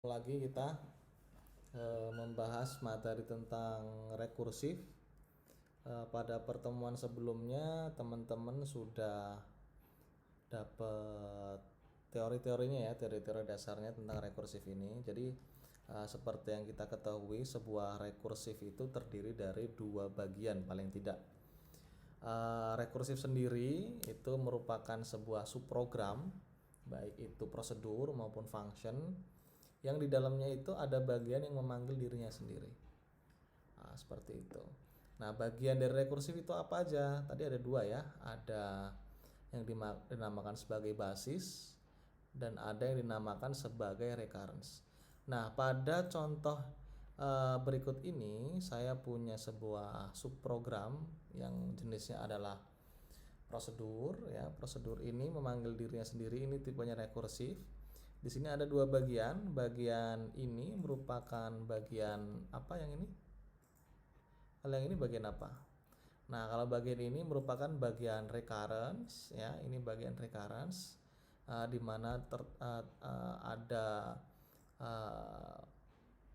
Lagi kita membahas materi tentang rekursif. Pada pertemuan sebelumnya teman-teman sudah dapat teori-teorinya ya, teori-teori dasarnya tentang rekursif ini. Jadi seperti yang kita ketahui, sebuah rekursif itu terdiri dari dua bagian paling tidak. Rekursif sendiri itu merupakan sebuah subprogram, baik itu prosedur maupun function, yang di dalamnya itu ada bagian yang memanggil dirinya sendiri. Seperti itu. Nah, bagian dari rekursif itu apa aja? Tadi ada dua ya, ada yang dinamakan sebagai basis dan ada yang dinamakan sebagai recurrence. Nah, pada contoh berikut ini saya punya sebuah subprogram yang jenisnya adalah prosedur ya. Prosedur ini memanggil dirinya sendiri, ini tipenya rekursif. Di sini ada dua bagian. Bagian ini merupakan bagian apa yang ini? Kalau yang ini bagian apa? Nah, kalau bagian ini merupakan bagian recurrence ya. Ini bagian recurrence di mana ada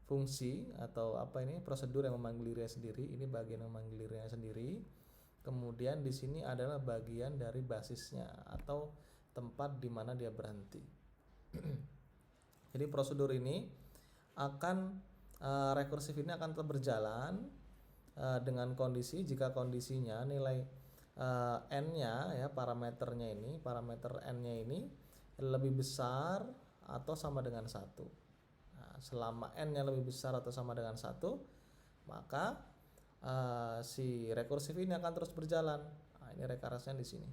fungsi atau apa ini prosedur yang memanggil dirinya sendiri. Ini bagian yang memanggil dirinya sendiri. Kemudian di sini adalah bagian dari basisnya atau tempat di mana dia berhenti. Jadi prosedur ini akan rekursif ini akan tetap berjalan dengan kondisi jika kondisinya nilai n-nya ya, parameter n-nya ini lebih besar atau sama dengan 1. Nah, selama n-nya lebih besar atau sama dengan 1, maka si rekursif ini akan terus berjalan. Nah, ini recurrence-nya di sini.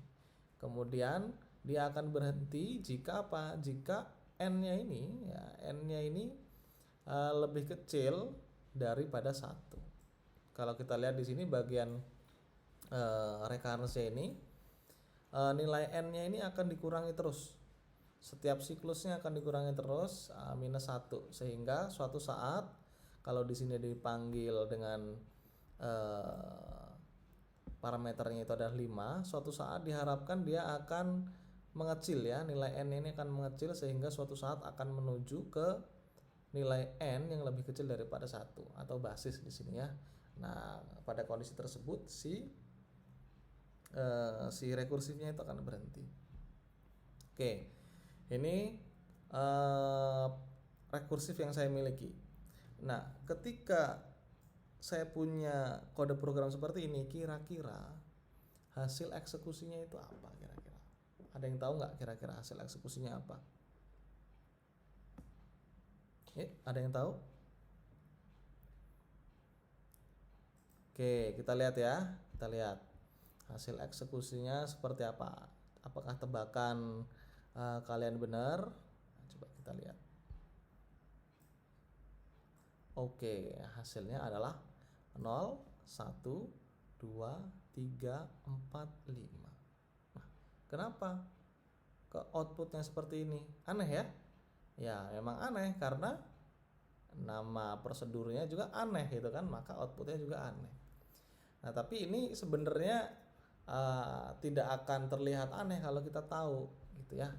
Kemudian dia akan berhenti jika apa? Jika n-nya ini ya, n-nya ini lebih kecil daripada 1. Kalau kita lihat di sini bagian recurrence ini nilai n-nya ini akan dikurangi terus. Setiap siklusnya akan dikurangi terus minus 1, sehingga suatu saat kalau di sini dipanggil dengan parameternya itu adalah 5, suatu saat diharapkan dia akan mengecil ya, nilai n ini akan mengecil sehingga suatu saat akan menuju ke nilai n yang lebih kecil daripada 1 atau basis di sini ya. Nah, pada kondisi tersebut si rekursifnya itu akan berhenti. Oke. Ini rekursif yang saya miliki. Nah, ketika saya punya kode program seperti ini, kira-kira hasil eksekusinya itu apa kira-kira? Ada yang tahu nggak kira-kira hasil eksekusinya apa? Ada yang tahu? Oke, kita lihat ya. Kita lihat hasil eksekusinya seperti apa. Apakah tebakan kalian benar? Nah, coba kita lihat. Oke, hasilnya adalah 0, 1, 2, 3, 4, 5. Nah, kenapa kok outputnya seperti ini? Aneh ya? Ya, memang aneh karena nama prosedurnya juga aneh gitu kan, maka outputnya juga aneh. Nah, tapi ini sebenarnya tidak akan terlihat aneh kalau kita tahu gitu ya.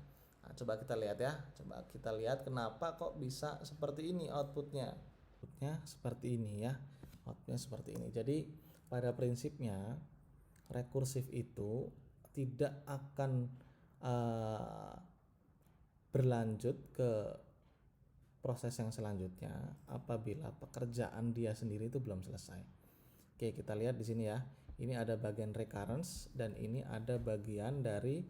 Nah, coba kita lihat ya. Coba kita lihat kenapa kok bisa seperti ini outputnya. Outputnya seperti ini ya. Outputnya seperti ini. Jadi pada prinsipnya rekursif itu tidak akan berlanjut ke proses yang selanjutnya apabila pekerjaan dia sendiri itu belum selesai. Oke, kita lihat di sini ya. Ini ada bagian recurrence dan ini ada bagian dari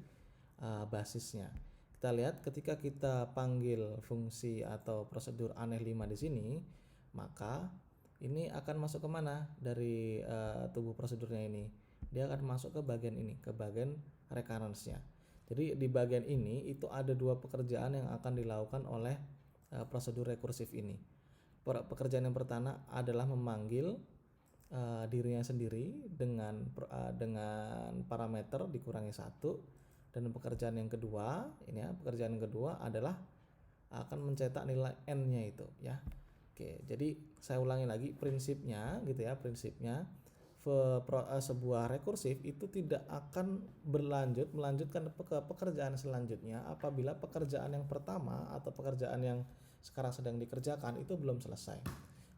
basisnya. Kita lihat ketika kita panggil fungsi atau prosedur aneh 5 di sini, maka ini akan masuk ke mana dari tubuh prosedurnya ini? Dia akan masuk ke bagian ini, ke bagian recurrence-nya. Jadi di bagian ini itu ada dua pekerjaan yang akan dilakukan oleh prosedur rekursif ini. Pekerjaan yang pertama adalah memanggil dirinya sendiri dengan parameter dikurangi 1, dan pekerjaan yang kedua ini ya, pekerjaan yang kedua adalah akan mencetak nilai n-nya itu ya. Oke, jadi saya ulangi lagi prinsipnya gitu ya. Prinsipnya sebuah rekursif itu tidak akan melanjutkan ke pekerjaan selanjutnya apabila pekerjaan yang pertama atau pekerjaan yang sekarang sedang dikerjakan itu belum selesai.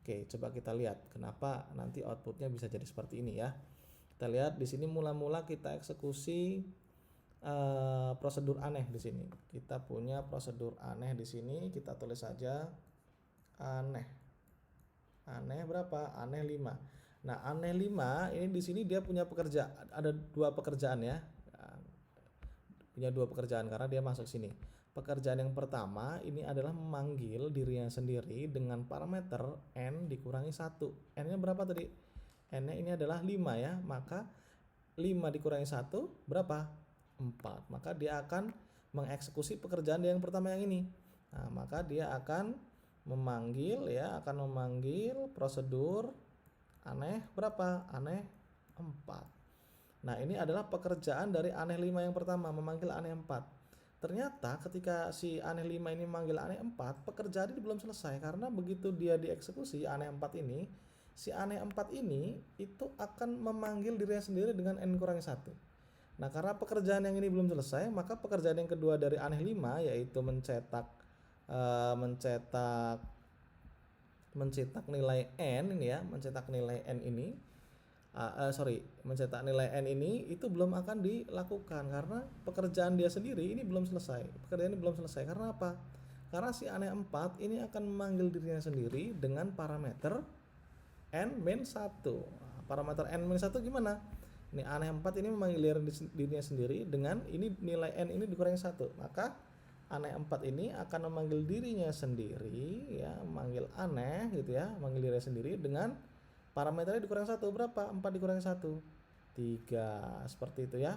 Oke, coba kita lihat kenapa nanti outputnya bisa jadi seperti ini ya. Kita lihat di sini mula-mula kita eksekusi prosedur aneh di sini. Kita punya prosedur aneh di sini, kita tulis saja aneh. Aneh berapa? Aneh 5. Nah, aneh 5 ini di sini dia punya ada 2 pekerjaan ya. Punya 2 pekerjaan karena dia masuk sini. Pekerjaan yang pertama ini adalah memanggil dirinya sendiri dengan parameter n dikurangi 1. N-nya berapa tadi? N-nya ini adalah 5 ya. Maka 5 dikurangi 1 berapa? 4. Maka dia akan mengeksekusi pekerjaan dia yang pertama yang ini. Nah, maka dia akan memanggil prosedur aneh berapa? Aneh 4. Nah, ini adalah pekerjaan dari aneh 5 yang pertama, memanggil aneh 4. Ternyata ketika si aneh 5 ini memanggil aneh 4, pekerjaan ini belum selesai karena begitu dia dieksekusi aneh 4 ini, si aneh 4 ini itu akan memanggil dirinya sendiri dengan n kurangi 1. Nah, karena pekerjaan yang ini belum selesai, maka pekerjaan yang kedua dari aneh 5 yaitu mencetak nilai n ini ya, mencetak nilai n ini mencetak nilai n ini itu belum akan dilakukan karena pekerjaan dia sendiri ini belum selesai. Pekerjaan ini belum selesai karena apa? Karena si aneh 4 ini akan memanggil dirinya sendiri dengan parameter n-1. Parameter n-1 gimana? Ini aneh 4 ini memanggil dirinya sendiri dengan ini nilai n ini dikurangi 1. Maka aneh 4 ini akan memanggil dirinya sendiri ya, memanggil aneh gitu ya, memanggil dirinya sendiri dengan parameternya dikurangi 1 berapa? 4 dikurangi 1 3, seperti itu ya.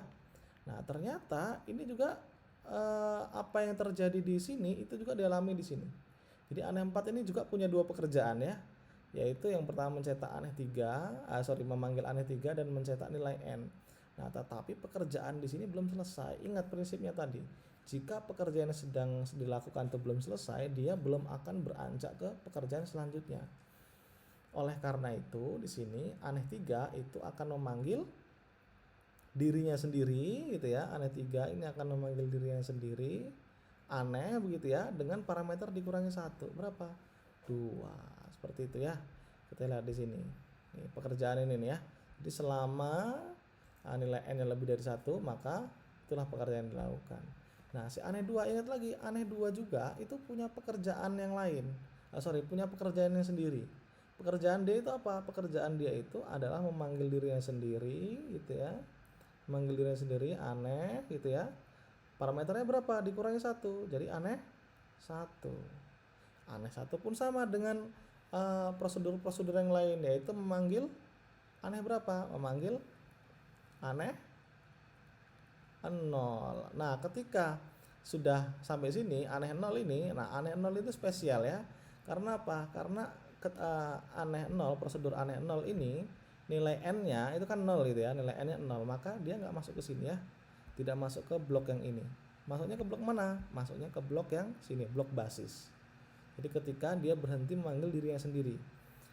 Nah, ternyata ini juga apa yang terjadi di sini itu juga dialami di sini. Jadi aneh 4 ini juga punya 2 pekerjaan ya, yaitu yang pertama mencetak memanggil aneh 3 dan mencetak nilai n. Nah, tetapi pekerjaan di sini belum selesai. Ingat prinsipnya tadi. Jika pekerjaan yang sedang dilakukan itu belum selesai, dia belum akan beranjak ke pekerjaan selanjutnya. Oleh karena itu di sini aneh 3 itu akan memanggil dirinya sendiri gitu ya. Aneh 3 ini akan memanggil dirinya sendiri aneh begitu ya dengan parameter dikurangi 1 berapa? 2. Seperti itu ya. Kita lihat di sini. Nih, pekerjaan ini nih ya. Jadi selama nilai n yang lebih dari 1 maka itulah pekerjaan yang dilakukan. Nah, si aneh 2 ingat lagi, aneh 2 juga itu punya pekerjaan yang lain. Punya pekerjaan yang sendiri. Pekerjaan dia itu apa? Pekerjaan dia itu adalah memanggil dirinya sendiri gitu ya. Memanggil dirinya sendiri aneh gitu ya. Parameternya berapa? Dikurangi 1. Jadi aneh 1. Aneh 1 pun sama dengan prosedur-prosedur yang lain, yaitu memanggil aneh berapa? Memanggil aneh 0. Nah, ketika sudah sampai sini aneh 0 ini, nah aneh 0 itu spesial ya. Karena apa? Karena aneh 0, prosedur aneh 0 ini nilai n-nya itu kan 0 gitu ya, nilai n-nya 0, maka dia nggak masuk ke sini ya. Tidak masuk ke blok yang ini. Masuknya ke blok mana? Masuknya ke blok yang sini, blok basis. Jadi ketika dia berhenti memanggil dirinya sendiri,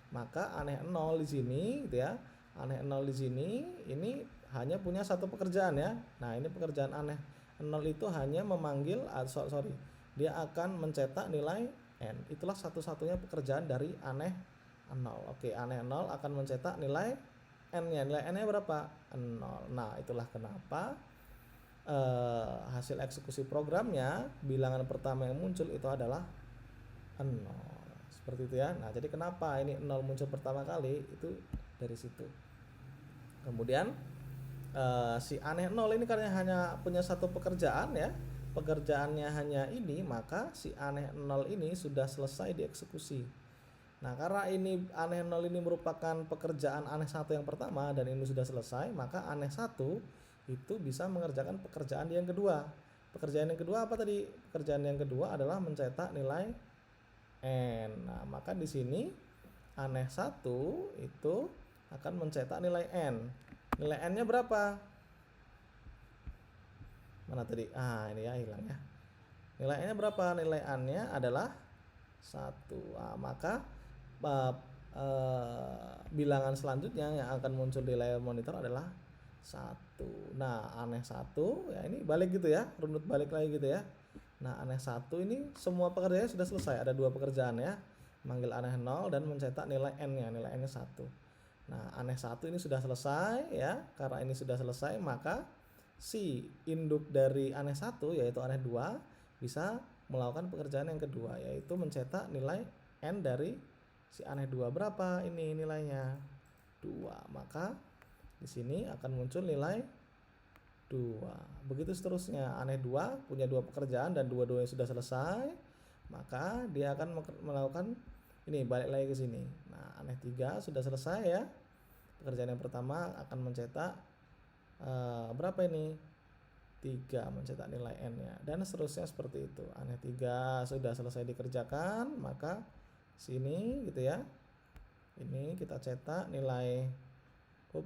maka aneh 0 di sini gitu ya. Aneh 0 di sini ini hanya punya satu pekerjaan ya. Nah, ini pekerjaan aneh 0 itu hanya memanggil dia akan mencetak nilai n. Itulah satu-satunya pekerjaan dari aneh 0. Oke, aneh 0 akan mencetak nilai n-nya. Nilai n-nya berapa? 0. Nah, itulah kenapa hasil eksekusi programnya bilangan pertama yang muncul itu adalah 0. Seperti itu ya. Nah, jadi kenapa ini 0 muncul pertama kali itu dari situ. Kemudian si aneh 0 ini karena hanya punya satu pekerjaan ya, pekerjaannya hanya ini, maka si aneh 0 ini sudah selesai dieksekusi. Nah, karena ini aneh 0 ini merupakan pekerjaan aneh 1 yang pertama dan ini sudah selesai, maka aneh 1 itu bisa mengerjakan pekerjaan yang kedua. Pekerjaan yang kedua apa tadi? Pekerjaan yang kedua adalah mencetak nilai n. Nah, maka di sini aneh 1 itu akan mencetak nilai n. Nilai n-nya berapa? Mana tadi? Ini ya hilang ya. Nilai n-nya berapa? Nilai n-nya adalah 1. Maka bilangan selanjutnya yang akan muncul di layar monitor adalah 1. Nah, aneh 1 ya ini balik gitu ya, runut balik lagi gitu ya. Nah, aneh 1 ini semua pekerjaannya sudah selesai. Ada 2 pekerjaan ya. Manggil aneh 0 dan mencetak nilai n-nya, nilai n-nya 1. Nah, aneh 1 ini sudah selesai ya. Karena ini sudah selesai, maka si induk dari aneh 1 yaitu aneh 2 bisa melakukan pekerjaan yang kedua, yaitu mencetak nilai n dari si aneh 2. Berapa ini nilainya? 2. Maka di sini akan muncul nilai 2. Begitu seterusnya. Aneh 2 punya 2 pekerjaan dan dua-duanya sudah selesai, maka dia akan melakukan ini, balik lagi ke sini. Nah, aneh 3 sudah selesai ya. Pekerjaan yang pertama akan mencetak berapa ini? 3, mencetak nilai n-nya, dan seterusnya seperti itu. Aneh 3 sudah selesai dikerjakan, maka sini gitu ya. Ini kita cetak nilai 4,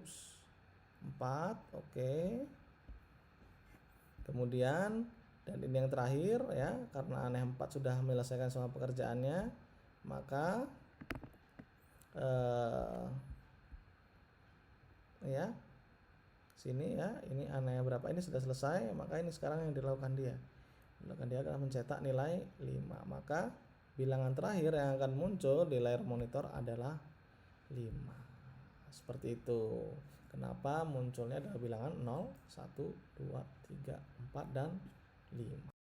oke. Kemudian dan ini yang terakhir ya, karena aneh 4 sudah menyelesaikan semua pekerjaannya, maka ya sini ya, ini aneh berapa ini sudah selesai, maka ini sekarang yang dilakukan dia akan mencetak nilai 5. Maka bilangan terakhir yang akan muncul di layar monitor adalah 5. Seperti itu. Kenapa munculnya adalah bilangan 0, 1, 2, 3, 4 dan 5.